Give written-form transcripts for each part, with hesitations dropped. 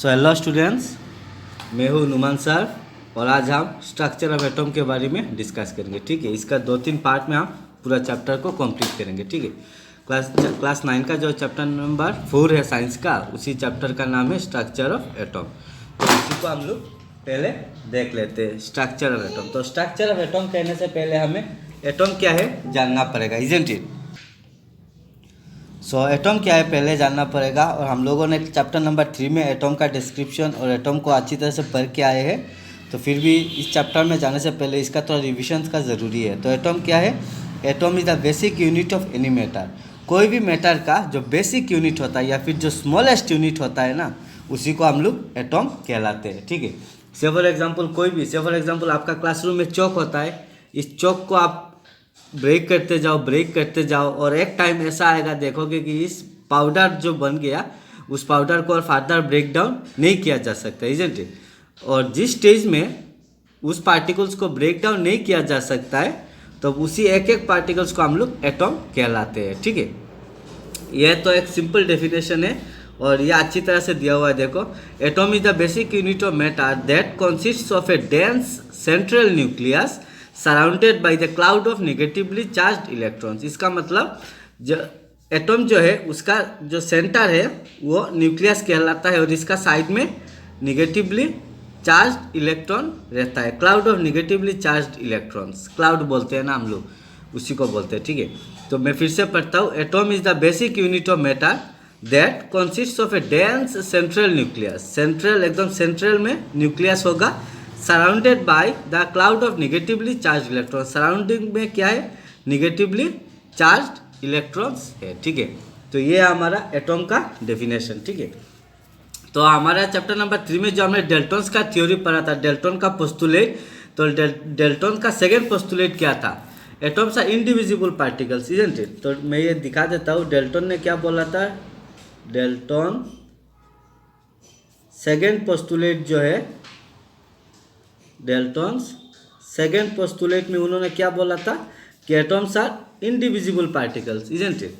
So hello students, मैं हूँ Numan sir और आज हम स्ट्रक्चर ऑफ एटम के बारे में डिस्कस करेंगे। ठीक है, इसका 2-3 पार्ट में हम पूरा चैप्टर को कंप्लीट करेंगे। ठीक है, क्लास 9 का जो चैप्टर नंबर 4 है साइंस का, उसी चैप्टर का नाम है स्ट्रक्चर ऑफ एटम। तो इसी को हम लोग पहले देख लेते हैं, स्ट्रक्चर ऑफ एटम। तो स्ट्रक्चर ऑफ एटम कहने से पहले हमें एटम क्या है जानना पड़ेगा, इजंट इट। सो एटम क्या है पहले जानना पड़ेगा। और हम लोगों ने चैप्टर नंबर 3 में एटम का डिस्क्रिप्शन और एटम को अच्छी तरह से पढ़ के आए हैं, तो फिर भी इस चैप्टर में जाने से पहले इसका थोड़ा रिविजन का ज़रूरी है। तो एटम क्या है? Atom is the basic unit of any matter. कोई भी मैटर का जो बेसिक यूनिट होता है या फिर जो स्मॉलेस्ट यूनिट होता है ना, उसी को हम लोग एटम कहलाते हैं। ठीक है, से फॉर एग्जाम्पल कोई भी, से फॉर एग्जाम्पल आपका क्लासरूम में चौक होता है, इस चौक को आप ब्रेक करते जाओ और एक टाइम ऐसा आएगा देखोगे कि इस पाउडर जो बन गया उस पाउडर को और फर्दर ब्रेक डाउन नहीं किया जा सकता, इजंट इट। और जिस स्टेज में उस पार्टिकल्स को ब्रेक डाउन नहीं किया जा सकता है, तो उसी एक एक पार्टिकल्स को हम लोग एटम कहलाते हैं। ठीक है, यह तो एक सिंपल डेफिनेशन है और यह अच्छी तरह से दिया हुआ है। देखो, atom is the basic unit of matter that consists of A dense central nucleus surrounded by the cloud of negatively charge electrons. इसका मतलब जो एटम जो है उसका जो सेंटर है वो न्यूक्लियस कहलाता है और इसका साइड में नेगेटिवली चार्ज इलेक्ट्रॉन रहता है। Cloud of negatively charge electrons, cloud बोलते हैं ना हम लोग, उसी को बोलते हैं। ठीक है, तो मैं फिर से पढ़ता हूँ। Atom is the basic unit of matter that consists of A dense central nucleus. Central, एकदम सेंट्रल में न्यूक्लियस होगा, surrounded by the cloud of negatively charge electron. Surrounding में क्या है? निगेटिवली चार्ज इलेक्ट्रॉन्स है। ठीक है, तो ये हमारा एटम का डेफिनेशन। ठीक है, तो हमारा चैप्टर नंबर 3 में जो हमने डेल्टॉन्स का थ्योरी पढ़ा था, डेल्टॉन का पोस्टुलेट, तो डेल्टॉन का सेकेंड पोस्टुलेट क्या था? Atoms are indivisible particles, isn't it. तो मैं ये दिखा देता हूँ, डेल्टॉन ने क्या बोला था। डेल्टॉन सेकेंड पोस्टुलेट जो है, डेल्टॉन्स सेकेंड पोस्टुलेट में उन्होंने क्या बोला था कि atoms are indivisible particles, isn't it.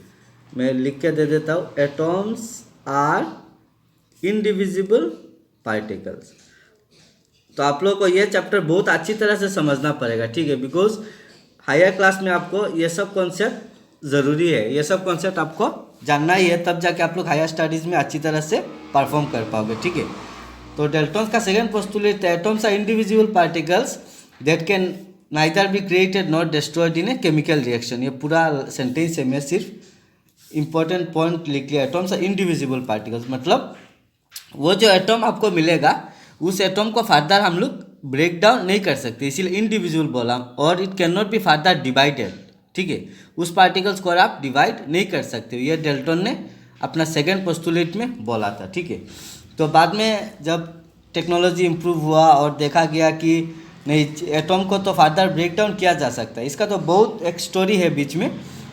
मैं लिख के दे देता हूँ, एटम्स आर इंडिविजिबल पार्टिकल्स। तो आप लोगों को ये चैप्टर बहुत अच्छी तरह से समझना पड़ेगा। ठीक है, बिकॉज हायर क्लास में आपको ये सब कॉन्सेप्ट ज़रूरी है, ये सब कॉन्सेप्ट आपको जानना ही है, तब जाके आप लोग हायर स्टडीज़ में अच्छी तरह से परफॉर्म कर पाओगे। ठीक है, तो डेल्टॉन्स का second postulate, atoms are individual particles that can neither be created not destroyed in a chemical reaction. ये पूरा सेंटेंस है, मैं सिर्फ इंपॉर्टेंट पॉइंट लिख लिया। एटम्स आर इंडिविजुअल पार्टिकल्स मतलब वो जो एटम आपको मिलेगा उस एटम को फर्दर हम लोग ब्रेक डाउन नहीं कर सकते, इसीलिए इंडिविजुअल बोला। और it can not be further divided. ठीक है, उस पार्टिकल्स को आप डिवाइड नहीं कर सकते, ये डेल्टॉन ने अपना सेकेंड पोस्टुलेट में बोला था। ठीक है, तो बाद में जब टेक्नोलॉजी इम्प्रूव हुआ और देखा गया कि नहीं, एटम को तो फर्दर ब्रेक डाउन किया जा सकता है। इसका तो बहुत एक स्टोरी है बीच में,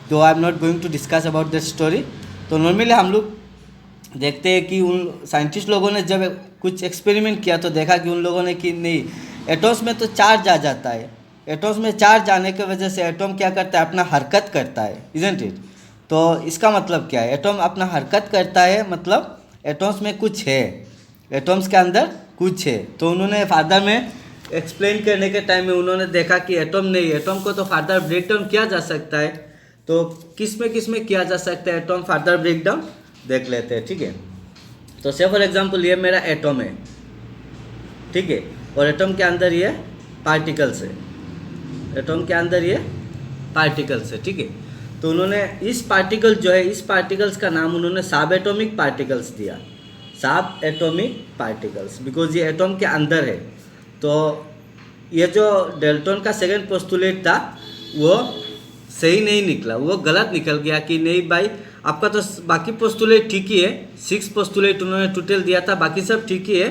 तो I am not going to discuss about that story. तो नॉर्मली हम लोग देखते हैं कि उन साइंटिस्ट लोगों ने जब कुछ एक्सपेरिमेंट किया तो देखा कि उन लोगों ने कि नहीं, एटम्स में तो चार्ज आ जाता है, एटम्स में चार्ज आने की वजह से एटम क्या करता है? अपना हरकत करता है, इजंट इट। तो इसका मतलब क्या है? एटम अपना हरकत करता है मतलब एटम्स में कुछ है, एटम्स के अंदर कुछ है। तो उन्होंने फादर में एक्सप्लेन करने के टाइम में उन्होंने देखा कि एटम नहीं, एटम को तो फादर ब्रेक डाउन किया जा सकता है। तो किस में किया जा सकता है एटम फादर ब्रेक डाउन, देख लेते हैं। ठीक है, तो से फॉर एग्जांपल ये मेरा एटम है, ठीक है, और एटम के अंदर ये पार्टिकल्स है, एटम के अंदर ये पार्टिकल्स है। ठीक है, तो उन्होंने इस पार्टिकल जो है, इस पार्टिकल्स का नाम उन्होंने सब एटॉमिक पार्टिकल्स दिया, सब एटॉमिक पार्टिकल्स, बिकॉज ये एटम के अंदर है। तो ये जो डेल्टॉन का सेकेंड पोस्टुलेट था वो सही नहीं निकला, वो गलत निकल गया कि नहीं भाई, आपका तो बाकी पोस्टुलेट ठीक ही है, 6 पोस्टुलेट उन्होंने टोटल दिया था, बाकी सब ठीक ही है,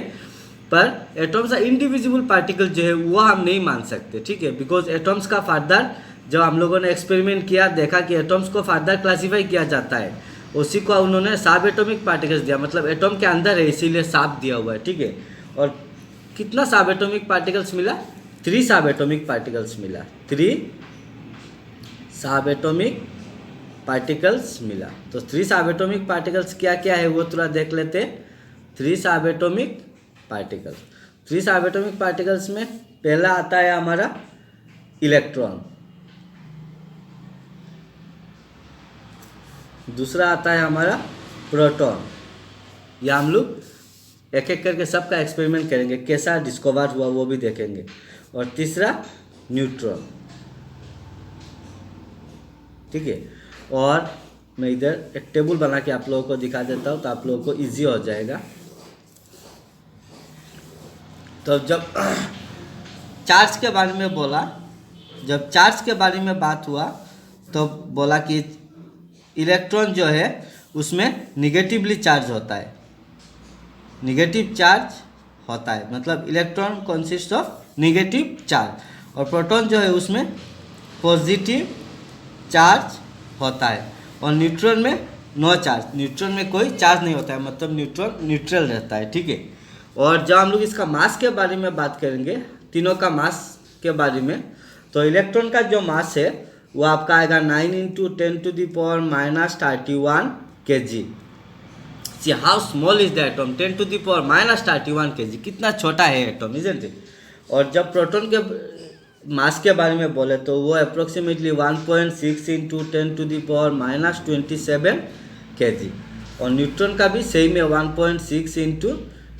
पर एटम्स आर इंडिविजिबल पार्टिकल जो है वो हम नहीं मान सकते। ठीक है, बिकॉज एटम्स का फर्दर जब हम लोगों ने एक्सपेरिमेंट किया, देखा कि एटम्स को फर्दर क्लासीफाई किया जाता है, उसी को उन्होंने सब एटॉमिक पार्टिकल्स दिया, मतलब एटम के अंदर है इसीलिए सब दिया हुआ है। ठीक है, और कितना सब एटॉमिक पार्टिकल्स मिला? 3 सब एटॉमिक पार्टिकल्स मिला, 3 सब एटॉमिक पार्टिकल्स मिला। तो 3 सब एटॉमिक पार्टिकल्स क्या क्या है वो थोड़ा देख लेते हैं। 3 सबएटॉमिक पार्टिकल्स। 3 सबएटॉमिक पार्टिकल्स में पहला आता है हमारा इलेक्ट्रॉन, दूसरा आता है हमारा प्रोटॉन। या हम लोग एक एक करके सबका एक्सपेरिमेंट करेंगे, कैसा डिस्कवर हुआ वो भी देखेंगे। और तीसरा न्यूट्रॉन, ठीक है। और मैं इधर एक टेबल बना के आप लोगों को दिखा देता हूँ, तो आप लोगों को इजी हो जाएगा। तो जब चार्ज के बारे में बोला, जब चार्ज के बारे में बात हुआ तो बोला कि इलेक्ट्रॉन जो है उसमें निगेटिवली चार्ज होता है, निगेटिव चार्ज होता है, मतलब electron consist of negative charge. और प्रोटॉन जो है उसमें पॉजिटिव चार्ज होता है। और न्यूट्रॉन में नो चार्ज, न्यूट्रॉन में कोई चार्ज नहीं होता है, मतलब न्यूट्रॉन न्यूट्रल रहता है, ठीक है। और जब हम लोग इसका मास के बारे में बात करेंगे, तीनों का मास के बारे में, तो इलेक्ट्रॉन का जो मास है वो आपका आएगा 9 × 10⁻³ kg। See how small is the atom, 10⁻³ kg, कितना छोटा है एटम, इजंट इट। और जब प्रोटॉन के मास के बारे में बोले तो वो अप्रोक्सीमेटली 1.6 × 10⁻27 kg। और न्यूट्रॉन का भी सेम है, 1.6 ×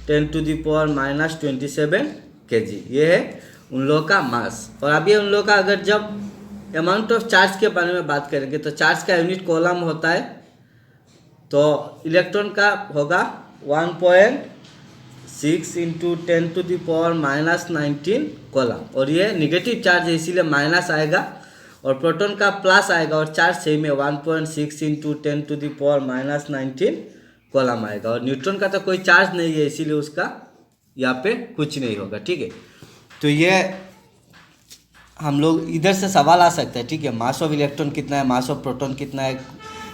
10⁻27 kg। ये है उन लोगों का मास। और अभी उन लोगों का अगर जब अमाउंट ऑफ चार्ज के बारे में बात करेंगे तो चार्ज का यूनिट कॉलम होता है, तो इलेक्ट्रॉन का होगा 1.6 × 10⁻19 कॉलम। और ये निगेटिव चार्ज है इसीलिए माइनस आएगा। और प्रोटॉन का प्लस आएगा और चार्ज सेम है, 1.6 × 10⁻19 कॉलम आएगा। और न्यूट्रॉन का तो कोई चार्ज नहीं है इसीलिए उसका यहाँ पे कुछ नहीं होगा, ठीक है। तो ये हम लोग इधर से सवाल आ सकता है, ठीक है। मास ऑफ इलेक्ट्रॉन कितना है, मास ऑफ प्रोटॉन कितना है,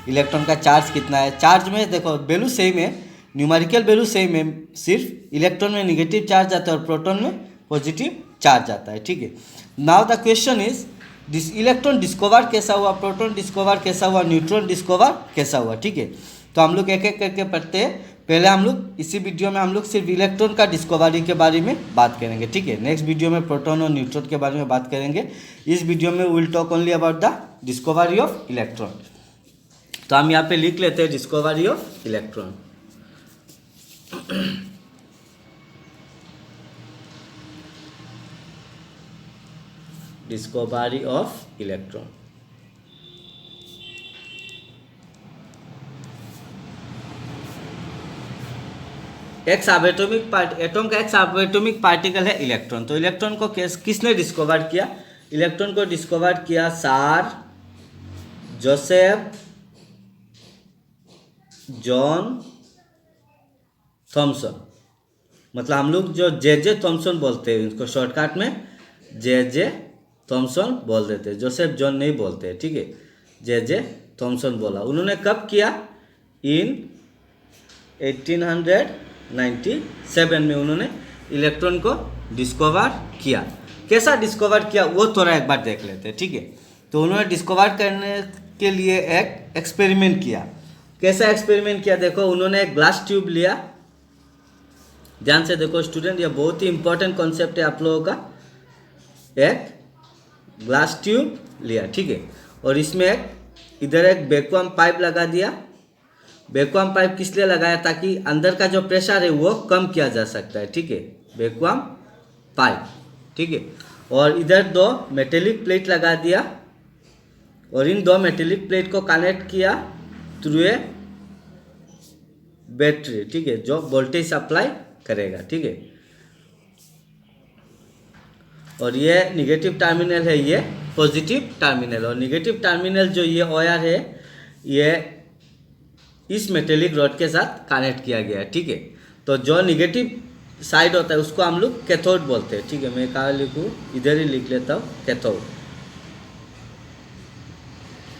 इलेक्ट्रॉन का चार्ज कितना है। चार्ज में देखो वैल्यू सेम है, न्यूमेरिकल वैल्यू सेम है, सिर्फ इलेक्ट्रॉन में निगेटिव चार्ज आता है और प्रोटॉन में पॉजिटिव चार्ज आता है, ठीक है। Now the question is this electron discover कैसा हुआ, प्रोटॉन डिस्कवर कैसा हुआ, न्यूट्रॉन डिस्कवर कैसा हुआ, ठीक है। तो हम लोग एक एक करके पढ़ते हैं। पहले हम लोग इसी वीडियो में हम लोग सिर्फ इलेक्ट्रॉन का डिस्कवरी के बारे में बात करेंगे, ठीक है। नेक्स्ट वीडियो में प्रोटॉन और न्यूट्रॉन के बारे में बात करेंगे। इस वीडियो में will talk only about the discovery of electron. तो हम यहाँ पे लिख लेते हैं discovery of electron. Discovery of electron. एक सबएटॉमिक एटम का एक सबएटॉमिक पार्टिकल है इलेक्ट्रॉन। तो इलेक्ट्रॉन को किसने डिस्कवर किया? इलेक्ट्रॉन को डिस्कवर किया सर जोसेफ जॉन थॉमसन। मतलब हम लोग जो जे थॉमसन बोलते हैं, इसको शॉर्टकट में जे थॉमसन बोल देते हैं, जोसेफ जॉन नहीं बोलते हैं, ठीक है। जे थॉमसन बोला। उन्होंने कब किया? इन 1897 में उन्होंने इलेक्ट्रॉन को डिस्कवर किया। कैसा डिस्कवर किया वो थोड़ा एक बार देख लेते हैं, ठीक है। तो उन्होंने डिस्कवर करने के लिए एक एक्सपेरिमेंट किया। कैसा एक्सपेरिमेंट किया? देखो, उन्होंने एक ग्लास ट्यूब लिया। ध्यान से देखो स्टूडेंट, ये बहुत ही इंपॉर्टेंट कॉन्सेप्ट है आप लोगों का। एक ग्लास ट्यूब लिया, ठीक है। और इसमें इधर एक वैक्यूम पाइप लगा दिया। वैक्यूम पाइप किस लिए लगाया? ताकि अंदर का जो प्रेशर है वो कम किया जा सकता है, ठीक है। वैक्यूम पाइप, ठीक है। और इधर 2 मेटेलिक प्लेट लगा दिया और इन 2 मेटेलिक प्लेट को कनेक्ट किया थ्रू ए बैटरी, ठीक है, जो वोल्टेज सप्लाई करेगा, ठीक है। और ये निगेटिव टर्मिनल है, ये पॉजिटिव टर्मिनल। और निगेटिव टर्मिनल जो ये वायर है ये इस मेटेलिक रॉड के साथ कनेक्ट किया गया है, ठीक है। तो जो निगेटिव साइड होता है उसको हम लोग कैथोड बोलते हैं, ठीक है। मैं कहाँ लिखूँ? इधर ही लिख लेता हूँ, कैथोड,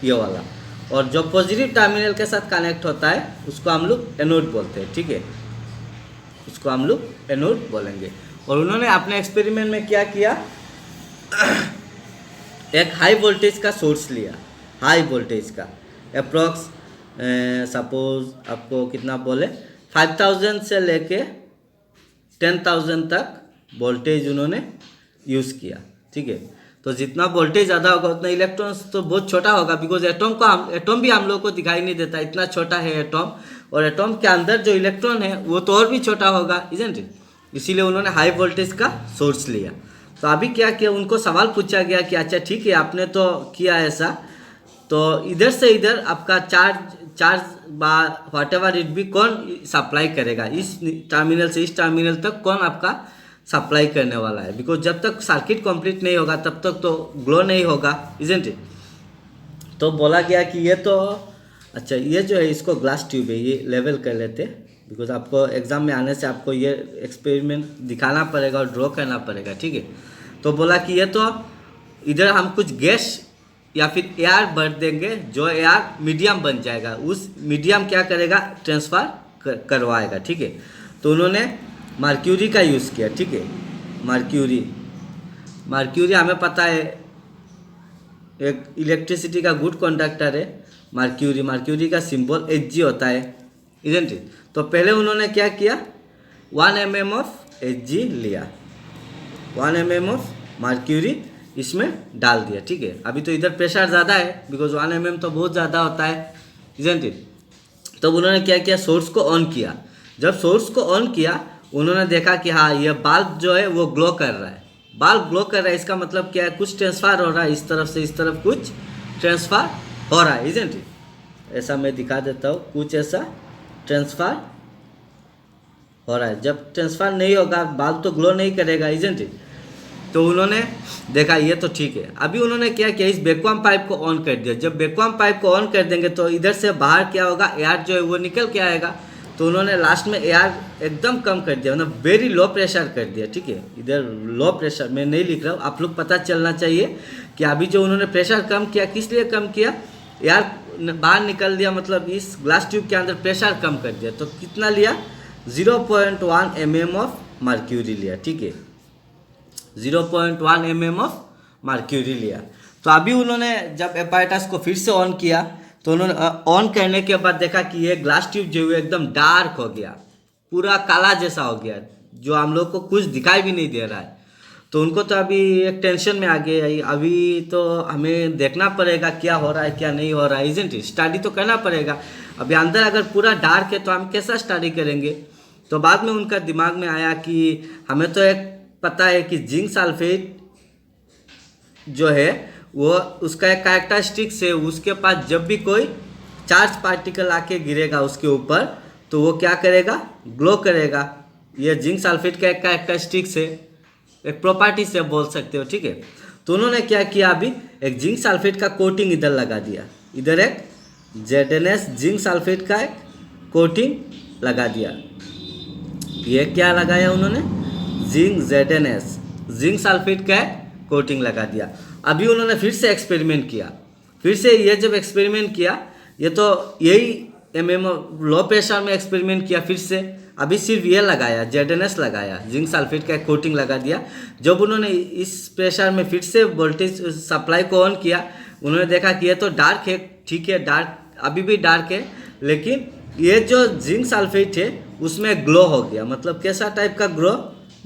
ये वाला। और जो पॉजिटिव टर्मिनल के साथ कनेक्ट होता है उसको हम लोग एनोड बोलते हैं, ठीक है। उसको हम लोग एनोड बोलेंगे। और उन्होंने अपने एक्सपेरिमेंट में क्या किया? एक हाई वोल्टेज का सोर्स लिया, हाई वोल्टेज का, अप्रोक्स सपोज आपको कितना बोले 5000 से लेके 10,000 तक वोल्टेज उन्होंने यूज़ किया, ठीक है। तो जितना वोल्टेज ज़्यादा होगा उतना इलेक्ट्रॉन्स तो बहुत छोटा होगा, बिकॉज एटॉम भी हम लोग को दिखाई नहीं देता, इतना छोटा है एटॉम, और एटॉम के अंदर जो इलेक्ट्रॉन है वो तो और भी छोटा होगा, इजंट इट। इसीलिए उन्होंने हाई वोल्टेज का सोर्स लिया। तो अभी क्या किया, उनको सवाल पूछा गया कि अच्छा ठीक है आपने तो किया ऐसा, तो इधर से इधर आपका चार्ज व्हाट एवर इट भी कौन सप्लाई करेगा, इस टर्मिनल से इस टर्मिनल तक कौन आपका सप्लाई करने वाला है, बिकॉज जब तक सर्किट कंप्लीट नहीं होगा तब तक तो ग्लो नहीं होगा, इजंट इट। तो बोला गया कि ये तो अच्छा ये जो है इसको ग्लास ट्यूब है, ये लेवल कर लेते, बिकॉज आपको एग्जाम में आने से आपको ये एक्सपेरिमेंट दिखाना पड़ेगा और ड्रॉ करना पड़ेगा, ठीक है। तो बोला कि ये तो इधर हम कुछ गैस या फिर एयर भर देंगे, जो एयर मीडियम बन जाएगा, उस मीडियम क्या करेगा, ट्रांसफर करवाएगा, ठीक है। तो उन्होंने मर्क्यूरी का यूज़ किया, ठीक है। मर्क्यूरी हमें पता है एक इलेक्ट्रिसिटी का गुड कंडक्टर है। मर्क्यूरी का सिंबल Hg होता है, इजंट इट। तो पहले उन्होंने क्या किया, 1 mm ऑफ Hg लिया, 1 mm ऑफ मर्क्यूरी इसमें डाल दिया, ठीक है। अभी तो इधर प्रेशर ज़्यादा है, बिकॉज 1 mm तो बहुत ज़्यादा होता है, इजंट इट। तो उन्होंने क्या किया, सोर्स को ऑन किया। जब सोर्स को ऑन किया उन्होंने देखा कि हाँ ये बल्ब जो है वो ग्लो कर रहा है, बल्ब ग्लो कर रहा है, इसका मतलब क्या है, कुछ ट्रांसफर हो रहा है, इस तरफ से इस तरफ कुछ ट्रांसफर हो रहा है, इजंट इट। ऐसा मैं दिखा देता हूँ, कुछ ऐसा ट्रांसफर हो रहा है। जब ट्रांसफर नहीं होगा बल्ब तो ग्लो नहीं करेगा, इजंट इट। तो उन्होंने देखा ये तो ठीक है। अभी उन्होंने क्या किया, इस वैक्यूम पाइप को ऑन कर दिया। जब वैक्यूम पाइप को ऑन कर देंगे तो इधर से बाहर क्या होगा, एयर जो है वो निकल के आएगा। तो उन्होंने लास्ट में एयर एकदम कम कर दिया, मतलब वेरी लो प्रेशर कर दिया, ठीक है। इधर लो प्रेशर मैं नहीं लिख रहा हूँ, आप लोग पता चलना चाहिए कि अभी जो उन्होंने प्रेशर कम किया, किस लिए कम किया, एयर बाहर निकल दिया, मतलब इस ग्लास ट्यूब के अंदर प्रेशर कम कर दिया। तो कितना लिया, 0.1 mm ऑफ मर्क्यूरी लिया, ठीक है, 0.1 mm ऑफ मर्क्यूरी लिया। तो अभी उन्होंने जब एपारेटस को फिर से ऑन किया तो उन्होंने ऑन करने के बाद देखा कि ये ग्लास ट्यूब जो है एकदम डार्क हो गया, पूरा काला जैसा हो गया, जो हम लोग को कुछ दिखाई भी नहीं दे रहा है। तो उनको तो अभी एक टेंशन में आ गए, अभी तो हमें देखना पड़ेगा क्या हो रहा है क्या नहीं हो रहा है, इजंट इट। स्टडी तो करना पड़ेगा, अभी अंदर अगर पूरा डार्क है तो हम कैसा स्टडी करेंगे। तो बाद में उनका दिमाग में आया कि हमें तो एक पता है कि जिंक सल्फेट जो है वो उसका एक कैरेक्टरिस्टिक्स है, उसके पास जब भी कोई चार्ज पार्टिकल आके गिरेगा उसके ऊपर तो वो क्या करेगा, ग्लो करेगा। ये जिंक सल्फेट का एक कैरेक्टरिस्टिक्स है, एक प्रॉपर्टी से बोल सकते हो, ठीक है। तो उन्होंने क्या किया, अभी एक जिंक सल्फेट का कोटिंग इधर लगा दिया, इधर एक ZnS जिंक सल्फेट का एक कोटिंग लगा दिया। ये क्या लगाया उन्होंने, जिंक ZnS जिंक सल्फेट का कोटिंग लगा दिया। अभी उन्होंने फिर से एक्सपेरिमेंट किया, फिर से ये जब एक्सपेरिमेंट किया, ये तो यही लो प्रेशर में एक्सपेरिमेंट किया फिर से। अभी सिर्फ ये लगाया, ZnS लगाया, जिंक सल्फेट का कोटिंग लगा दिया। जब उन्होंने इस प्रेशर में फिर से वोल्टेज सप्लाई को ऑन किया, उन्होंने देखा कि ये तो डार्क है, ठीक है, डार्क अभी भी डार्क है, लेकिन ये जो जिंक सल्फेट है उसमें ग्लो हो गया। मतलब कैसा टाइप का glow,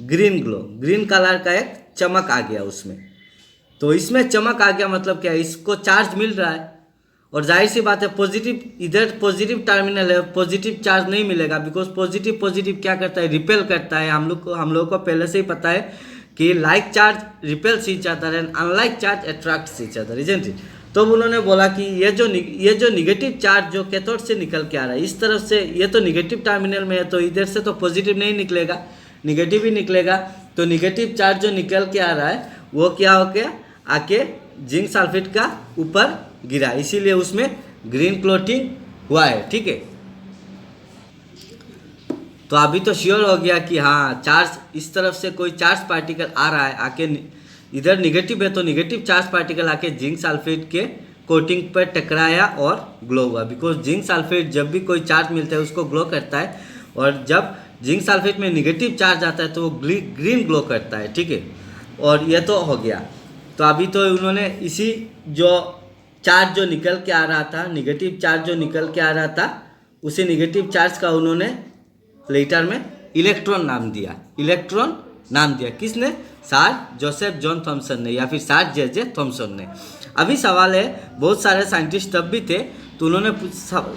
green glow, green colour का एक चमक आ गया उसमें। तो इसमें चमक आ गया मतलब क्या, इसको चार्ज मिल रहा है, और जाहिर सी बात है पॉजिटिव, इधर पॉजिटिव टर्मिनल है, पॉजिटिव चार्ज नहीं मिलेगा, बिकॉज पॉजिटिव क्या करता है, रिपेल करता है। हम लोग को पहले से ही पता है कि like charge repels each other and unlike charge attracts each other, isn't it. तो उन्होंने बोला कि ये जो निगेटिव चार्ज जो कैथोड से निकल के आ रहा है, इस तरफ से ये तो निगेटिव टर्मिनल में है, तो इधर से तो पॉजिटिव नहीं निकलेगा, निगेटिव ही निकलेगा। तो निगेटिव चार्ज जो निकल के आ रहा है वो क्या हो गया, आके जिंक सल्फेट का ऊपर गिरा, इसीलिए उसमें ग्रीन क्लोटिंग हुआ है, ठीक है। तो अभी तो श्योर हो गया कि हाँ चार्ज इस तरफ से कोई चार्ज पार्टिकल आ रहा है, आके इधर निगेटिव है तो निगेटिव चार्ज पार्टिकल आके जिंक सल्फेट के कोटिंग पर टकराया और ग्लो हुआ। बिकॉज जिंक सल्फेट जब भी कोई चार्ज मिलता है उसको ग्लो करता है, और जब जिंक सल्फेट में निगेटिव चार्ज आता है तो वो ग्रीन ग्लो करता है, ठीक है। और ये तो हो गया। तो अभी तो उन्होंने इसी जो चार्ज जो निकल के आ रहा था, निगेटिव चार्ज जो निकल के आ रहा था, उसी निगेटिव चार्ज का उन्होंने लेटर में इलेक्ट्रॉन नाम दिया, इलेक्ट्रॉन नाम दिया किसने? सर जोसेफ जॉन थॉमसन ने या फिर सर जे थॉमसन ने। अभी सवाल है, बहुत सारे साइंटिस्ट तब भी थे तो उन्होंने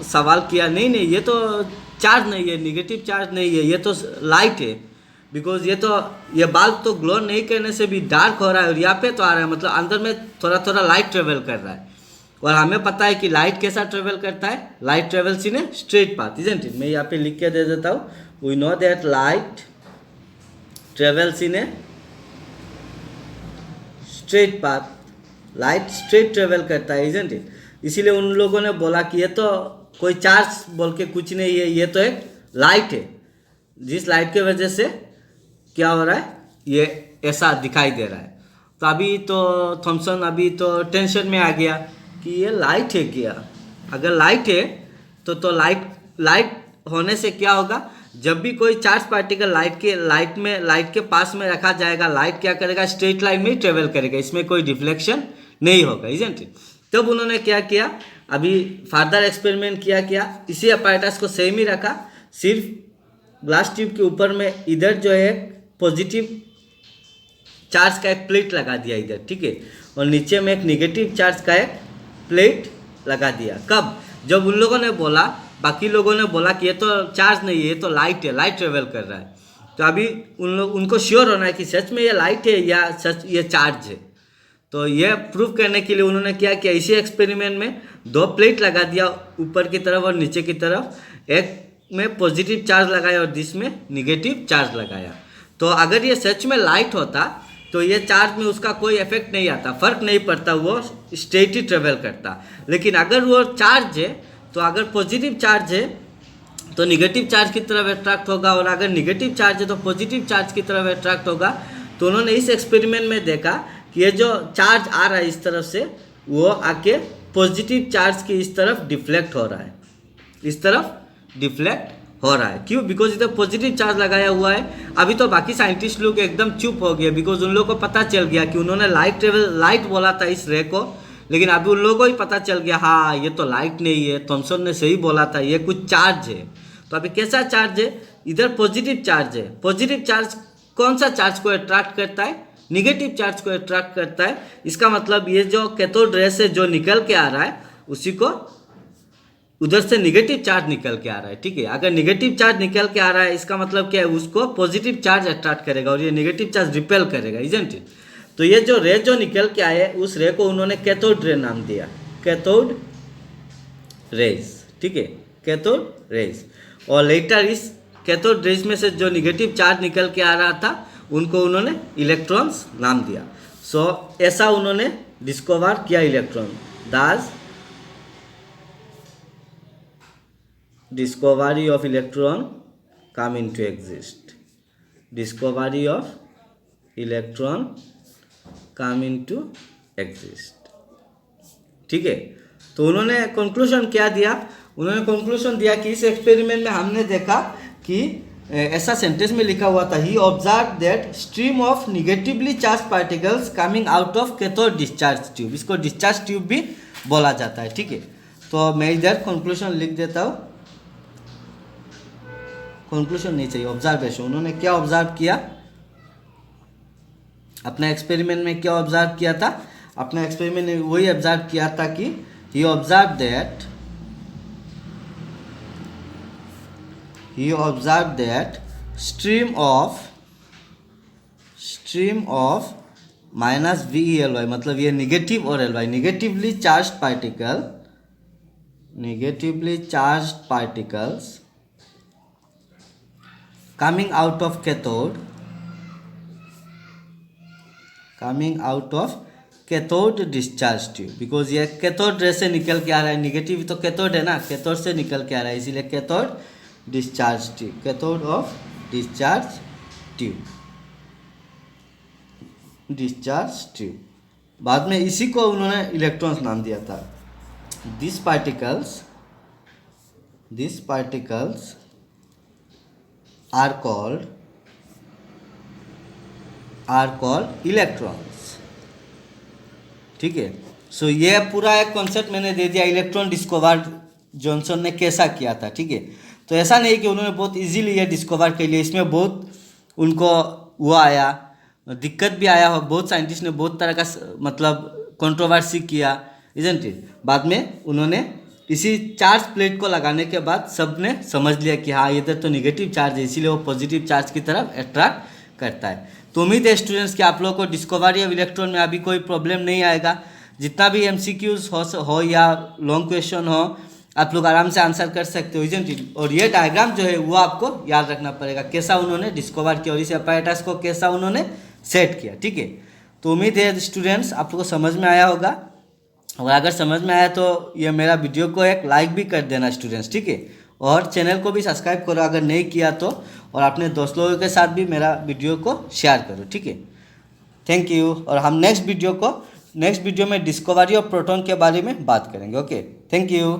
सवाल किया नहीं नहीं ये तो चार्ज नहीं है, निगेटिव चार्ज नहीं है, ये तो लाइट है, बिकॉज ये बल्ब तो ग्लो नहीं करने से भी डार्क हो रहा है और यहाँ पे तो आ रहा है, मतलब अंदर में थोड़ा थोड़ा लाइट ट्रेवल कर रहा है। और हमें पता है कि लाइट कैसा ट्रेवल करता है, light travels in a straight path, isn't it. मैं यहाँ पे लिख के दे देता हूँ, we know that light travels in a straight path, light straight travel करता है, इजंट इट। इसीलिए उन लोगों ने बोला कि ये तो कोई चार्ज बोल के कुछ नहीं है, ये तो एक लाइट है, जिस लाइट के वजह से क्या हो रहा है, ये ऐसा दिखाई दे रहा है। तो अभी तो थॉमसन अभी तो टेंशन में आ गया कि ये लाइट है क्या? अगर लाइट है तो लाइट होने से क्या होगा, जब भी कोई चार्ज पार्टिकल लाइट के पास में रखा जाएगा, लाइट क्या करेगा, स्ट्रेट लाइन में ट्रेवल करेगा, इसमें कोई डिफ्लेक्शन नहीं होगा, इजंट इट। तब उन्होंने क्या किया, अभी फर्दर एक्सपेरिमेंट किया, इसी अपैरेटस को सेम ही रखा, सिर्फ ग्लास ट्यूब के ऊपर में इधर जो है पॉजिटिव चार्ज का एक प्लेट लगा दिया इधर, ठीक है, और नीचे में एक नेगेटिव चार्ज का एक प्लेट लगा दिया। कब? जब उन लोगों ने बोला, बाकी लोगों ने बोला कि ये तो चार्ज नहीं है, ये तो लाइट है, लाइट ट्रेवल कर रहा है। तो अभी उनको श्योर होना है कि सच में ये लाइट है या सच ये चार्ज है। तो ये प्रूव करने के लिए उन्होंने क्या किया, इसी एक्सपेरिमेंट में 2 प्लेट लगा दिया, ऊपर की तरफ और नीचे की तरफ, एक में पॉजिटिव चार्ज लगाया और जिसमें निगेटिव चार्ज लगाया। तो अगर ये सच में लाइट होता तो ये चार्ज में उसका कोई इफेक्ट नहीं आता, फर्क नहीं पड़ता, वो स्ट्रेट ही ट्रेवल करता। लेकिन अगर वो चार्ज है, तो अगर पॉजिटिव चार्ज है तो निगेटिव चार्ज की तरफ अट्रैक्ट होगा, और अगर निगेटिव चार्ज है तो पॉजिटिव चार्ज की तरफ अट्रैक्ट होगा। तो उन्होंने इस एक्सपेरिमेंट में देखा कि ये जो चार्ज आ रहा है इस तरफ से, वो आके पॉजिटिव चार्ज की इस तरफ डिफ्लेक्ट हो रहा है, इस तरफ डिफ्लेक्ट हो रहा है। क्यों? बिकॉज इधर पॉजिटिव चार्ज लगाया हुआ है। अभी तो बाकी साइंटिस्ट लोग एकदम चुप हो गए, बिकॉज उन लोगों को पता चल गया कि उन्होंने लाइट बोला था इस रे को, लेकिन अभी उन लोगों को ही पता चल गया हाँ ये तो लाइट नहीं है, थॉमसन ने सही बोला था, ये कुछ चार्ज है। तो अभी कैसा चार्ज है? इधर पॉजिटिव चार्ज है। पॉजिटिव चार्ज कौन सा चार्ज को अट्रैक्ट करता है? निगेटिव चार्ज को अट्रैक्ट करता है। इसका मतलब ये जो कैथोड रे से जो निकल के आ रहा है, उसी को उधर से निगेटिव चार्ज निकल के आ रहा है, ठीक है। अगर निगेटिव चार्ज निकल के आ रहा है, इसका मतलब क्या है, उसको पॉजिटिव चार्ज अट्रैक्ट करेगा और ये निगेटिव चार्ज रिपेल करेगा, इजंट इट। तो ये जो रे जो निकल के आए, उस रे को उन्होंने कैथोड रे नाम दिया, कैथोड रेज, ठीक है, कैथोड रेज। और लेटर इस कैथोड रेज में से जो निगेटिव चार्ज निकल के आ रहा था, उनको उन्होंने इलेक्ट्रॉन्स नाम दिया। सो ऐसा उन्होंने डिस्कवर किया electron. Das discovery of electron come into exist, discovery of electron come into exist, ठीक है। तो उन्होंने कंक्लूजन क्या दिया? उन्होंने कंक्लूजन दिया कि इस एक्सपेरिमेंट में हमने देखा कि ऐसा सेंटेंस में लिखा हुआ था, he observe that stream of negatively charged particles coming out of cathode discharge tube, इसको डिस्चार्ज ट्यूब भी बोला जाता है, ठीक है। तो मैं इधर कंक्लूजन लिख देता हूँ, कंक्लूजन नहीं चाहिए, ऑब्जर्वेशन। उन्होंने क्या ऑब्जर्व किया अपने एक्सपेरिमेंट में? क्या ऑब्जर्व किया था अपने एक्सपेरिमेंट में? वही ऑब्जर्व किया था कि he observe that stream of minus VeLy, मतलब ये निगेटिव और Ly, negatively charged particles coming out of cathode discharge tube, because ये कैथोड रे से निकल के आ रहा है, निगेटिव तो कैथोड है ना, कैथोड से निकल के आ रहा है, इसीलिए cathode discharge tube, cathode of discharge tube. बाद में इसी को उन्होंने इलेक्ट्रॉन्स नाम दिया था। This particles are called electrons, ठीक है। सो ये पूरा एक कॉन्सेप्ट मैंने दे दिया, इलेक्ट्रॉन डिस्कवर जॉनसन ने कैसा किया था, ठीक है। तो ऐसा नहीं कि उन्होंने बहुत इजीली ये डिस्कवर कर लिया, इसमें बहुत उनको वो आया, दिक्कत भी आया हो, बहुत साइंटिस्ट ने बहुत तरह का मतलब कंट्रोवर्सी किया, इजंट इट। बाद में उन्होंने इसी चार्ज प्लेट को लगाने के बाद सब ने समझ लिया कि हाँ इधर तो निगेटिव चार्ज है, इसीलिए वो पॉजिटिव चार्ज की तरफ अट्रैक्ट करता है। तो उम्मीद है स्टूडेंट्स कि आप लोगों को डिस्कवरी ऑफ इलेक्ट्रॉन में अभी कोई प्रॉब्लम नहीं आएगा। जितना भी MCQs हो या लॉन्ग क्वेश्चन हो, आप लोग आराम से आंसर कर सकते हो, इजंट इट। और ये डायग्राम जो है वो आपको याद रखना पड़ेगा, कैसा उन्होंने डिस्कवर किया और इस apparatus को कैसा उन्होंने सेट किया, ठीक है। तो उम्मीद है स्टूडेंट्स आप लोग को समझ में आया होगा, और अगर समझ में आया तो ये मेरा वीडियो को एक लाइक भी कर देना स्टूडेंट्स, ठीक है। और चैनल को भी सब्सक्राइब करो अगर नहीं किया तो, और अपने दोस्त लोगों के साथ भी मेरा वीडियो को शेयर करो, ठीक है। Thank you. और हम नेक्स्ट वीडियो में डिस्कवरी ऑफ प्रोटॉन के बारे में बात करेंगे। Okay, thank you.